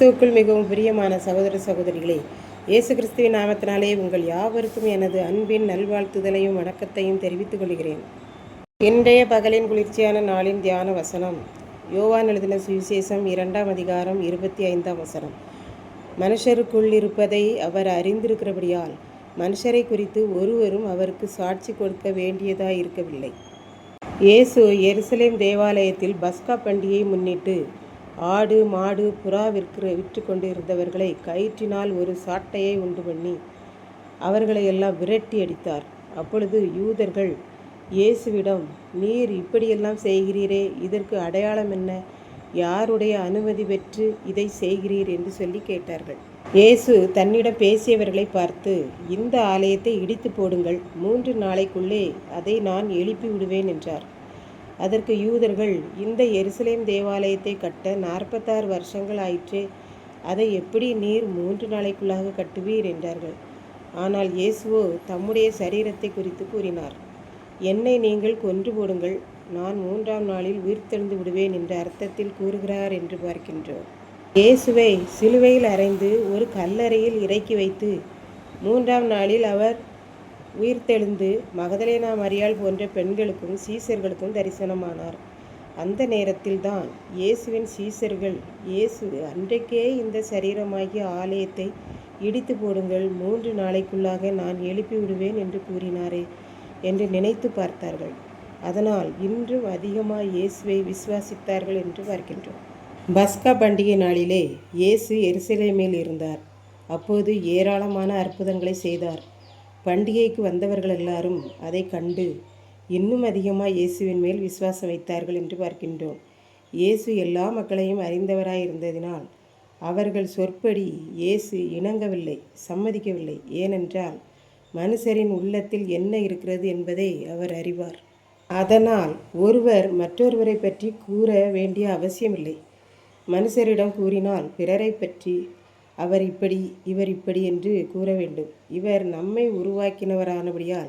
கிறிஸ்துவுக்குள் மிகவும் பிரியமான சகோதர சகோதரிகளே, இயேசு கிறிஸ்துவின் நாமத்தினாலே உங்கள் யாவருக்கும் எனது அன்பின் நல்வாழ்த்துதலையும் வணக்கத்தையும் தெரிவித்துக் கொள்கிறேன். இன்றைய பகலின் குளிர்ச்சியான நாளின் தியான வசனம் யோவான் எழுதின சுவிசேஷம் 2ஆம் அதிகாரம் 25ஆம் வசனம். மனுஷருக்குள் இருப்பதை அவர் அறிந்திருக்கிறபடியால் மனுஷரை குறித்து ஒருவரும் அவருக்கு சாட்சி கொடுக்க வேண்டியதாய் இருக்கவில்லை. இயேசு எருசலேம் தேவாலயத்தில் பஸ்கா பண்டிகையை முன்னிட்டு ஆடு மாடு புறா விற்று கொண்டு இருந்தவர்களை கயிற்றினால் ஒரு சாட்டையை உண்டு பண்ணி அவர்களை எல்லாம் விரட்டி அடித்தார். அப்பொழுது யூதர்கள் இயேசுவிடம், நீர் இப்படியெல்லாம் செய்கிறீரே, இதற்கு அடையாளம் என்ன? யாருடைய அனுமதி பெற்று இதை செய்கிறீர் என்று சொல்லி கேட்டார்கள். இயேசு தன்னிடம் பேசியவர்களை பார்த்து, இந்த ஆலயத்தை இடித்து போடுங்கள், 3 நாளைக்குள்ளே அதை நான் எழுப்பி விடுவேன் என்றார். அதற்கு யூதர்கள், இந்த எருசலேம் தேவாலயத்தை கட்ட 46 வருஷங்கள் ஆயிற்றே, அதை எப்படி நீர் 3 நாளைக்குள்ளாக கட்டுவீர் என்றார்கள். ஆனால் இயேசுவோ தம்முடைய சரீரத்தை குறித்து கூறினார். என்னை நீங்கள் கொன்று போடுங்கள், நான் 3ஆம் நாளில் உயிர்த்தெழுந்து விடுவேன் என்ற அர்த்தத்தில் கூறுகிறார் என்று பார்க்கின்றோம். இயேசுவை சிலுவையில் அறைந்து ஒரு கல்லறையில் இறக்கி வைத்து 3ஆம் நாளில் அவர் உயிர்த்தெழுந்து மகதலேனா மரியாள் போன்ற பெண்களுக்கும் சீசர்களுக்கும் தரிசனமானார். அந்த நேரத்தில் தான் இயேசுவின் சீசர்கள், இயேசு அன்றைக்கே இந்த சரீரமாகிய ஆலயத்தை இடித்து போடுங்கள், 3 நாளைக்குள்ளாக நான் எழுப்பி விடுவேன் என்று கூறினாரே என்று நினைத்து பார்த்தார்கள். அதனால் இன்றும் அதிகமாக இயேசுவை விசுவாசித்தார்கள் என்று பார்க்கின்றோம். பஸ்கா பண்டிகை நாளிலே இயேசு எருசலேமில் இருந்தார். அப்போது ஏராளமான அற்புதங்களை செய்தார். பண்டிகைக்கு வந்தவர்கள் எல்லாரும் அதை கண்டு இன்னும் அதிகமாக இயேசுவின் மேல் விசுவாசம் வைத்தார்கள் என்று பார்க்கின்றோம். இயேசு எல்லா மக்களையும் அறிந்தவராய் இருந்ததினால் அவர்கள் சொற்படி இயேசு இணங்கவில்லை, சம்மதிக்கவில்லை. ஏனென்றால் மனுஷரின் உள்ளத்தில் என்ன இருக்கிறது என்பதை அவர் அறிவார். அதனால் ஒருவர் மற்றொருவரை பற்றி கூற வேண்டிய அவசியமில்லை. மனுஷரிடம் கூறினால் பிறரை பற்றி அவர் இப்படி இவர் இப்படி என்று கூற வேண்டும். இவர் நம்மை உருவாக்கினவரானபடியால்,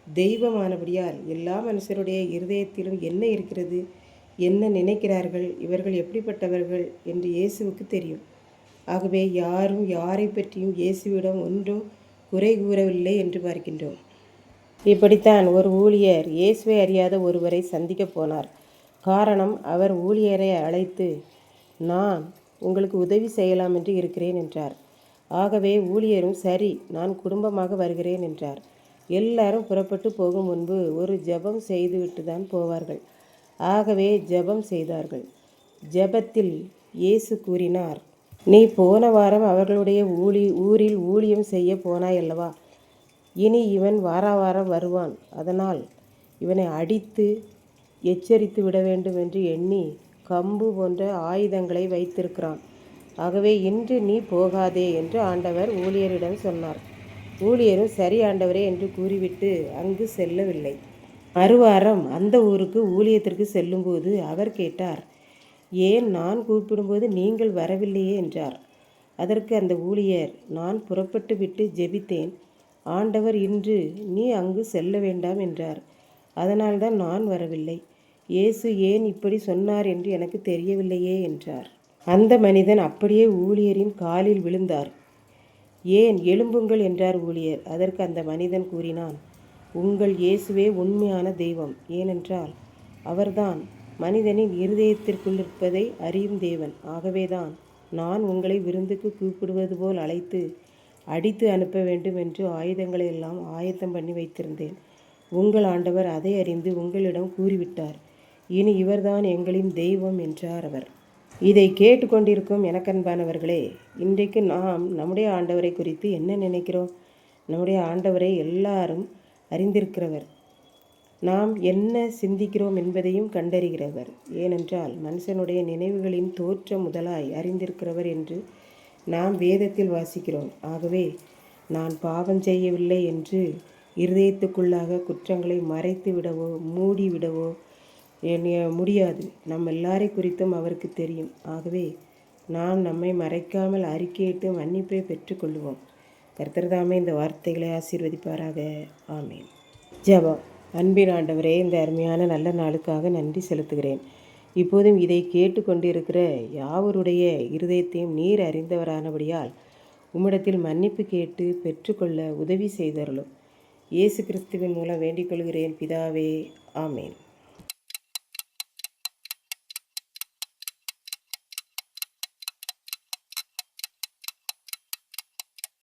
தெய்வமானபடியால் எல்லா மனுஷருடைய இருதயத்திலும் என்ன இருக்கிறது, என்ன நினைக்கிறார்கள், இவர்கள் எப்படிப்பட்டவர்கள் என்று இயேசுவுக்கு தெரியும். ஆகவே யாரும் யாரை பற்றியும் இயேசுவிடம் ஒன்றும் குறை கூறவில்லை என்று பார்க்கின்றோம். இப்படித்தான் ஒரு ஊழியர் இயேசுவை அறியாத ஒருவரை சந்திக்க போனார். காரணம், அவர் ஊழியரை அழைத்து, நான் உங்களுக்கு உதவி செய்யலாம் என்று இருக்கிறேன் என்றார். ஆகவே ஊழியரும், சரி, நான் குடும்பமாக வருகிறேன் என்றார். எல்லாரும் புறப்பட்டு போகும் முன்பு ஒரு ஜெபம் செய்துவிட்டு தான் போவார்கள். ஆகவே ஜெபம் செய்தார்கள். ஜெபத்தில் இயேசு கூறினார், நீ போன வாரம் அவர்களுடைய ஊரில் ஊழியம் செய்ய போனாய் அல்லவா? இனி இவன் வாரம் வருவான். அதனால் இவனை அடித்து எச்சரித்து விட வேண்டும் என்று எண்ணி கம்பு போன்ற ஆயுதங்களை வைத்திருக்கிறான். ஆகவே இன்று நீ போகாதே என்று ஆண்டவர் ஊழியரிடம் சொன்னார். ஊழியரும், சரி ஆண்டவரே என்று கூறிவிட்டு அங்கு செல்லவில்லை. மறுவாரம் அந்த ஊருக்கு ஊழியத்திற்கு செல்லும்போது அவர் கேட்டார், ஏன் நான் கூப்பிடும்போது நீங்கள் வரவில்லையே என்றார். அதற்கு அந்த ஊழியர், நான் புறப்பட்டு விட்டு ஜெபித்தேன். ஆண்டவர் இன்று நீ அங்கு செல்ல வேண்டாம் என்றார். அதனால்தான் நான் வரவில்லை. இயேசு ஏன் இப்படி சொன்னார் என்று எனக்கு தெரியவில்லையே என்றார். அந்த மனிதன் அப்படியே ஊழியரின் காலில் விழுந்தார். ஏன், எழும்புங்கள் என்றார் ஊழியர். அதற்கு அந்த மனிதன் கூறினான், உங்கள் இயேசுவே உண்மையான தெய்வம். ஏனென்றால் அவர்தான் மனிதனின் இருதயத்திற்குள்ளிருப்பதை அறியும் தேவன். ஆகவேதான் நான் உங்களை விருந்துக்கு கூப்பிடுவது போல் அழைத்து அடித்து அனுப்ப வேண்டும் என்று ஆயுதங்களை எல்லாம் ஆயத்தம் பண்ணி வைத்திருந்தேன். உங்கள் ஆண்டவர் அதை அறிந்து உங்களிடம் கூறிவிட்டார். இனி இவர்தான் எங்களின் தெய்வம் என்றார் அவர். இதை கேட்டுக்கொண்டிருக்கும் எனக்கன்பானவர்களே, இன்றைக்கு நாம் நம்முடைய ஆண்டவரை குறித்து என்ன நினைக்கிறோம்? நம்முடைய ஆண்டவரை எல்லாரும் அறிந்திருக்கிறவர். நாம் என்ன சிந்திக்கிறோம் என்பதையும் கண்டறிகிறவர். ஏனென்றால் மனுஷனுடைய நினைவுகளின் தோற்றம் முதலாய் அறிந்திருக்கிறவர் என்று நாம் வேதத்தில் வாசிக்கிறோம். ஆகவே நான் பாவம் செய்யவில்லை என்று இருதயத்துக்குள்ளாக குற்றங்களை மறைத்து விடவோ மூடிவிடவோ முடியாது. நம் எல்லாரை குறித்தும் அவருக்கு தெரியும். ஆகவே நாம் நம்மை மறைக்காமல் அறிக்கையிட்டு மன்னிப்பை பெற்றுக்கொள்வோம். கர்த்தர் தாமே இந்த வார்த்தைகளை ஆசீர்வதிப்பாராக. ஆமேன். ஜெபம். அன்பின் ஆண்டவரே, இந்த அருமையான நல்ல நாளுக்காக நன்றி செலுத்துகிறேன். இப்போதும் இதை கேட்டுக்கொண்டிருக்கிற யாவருடைய இருதயத்தையும் நீர் அறிந்தவரானபடியால் உம்மிடத்தில் மன்னிப்பு கேட்டு பெற்றுக்கொள்ள உதவி செய்தருளும். இயேசு கிறிஸ்துவின் மூலம் வேண்டிக் கொள்கிறேன் பிதாவே, ஆமேன்.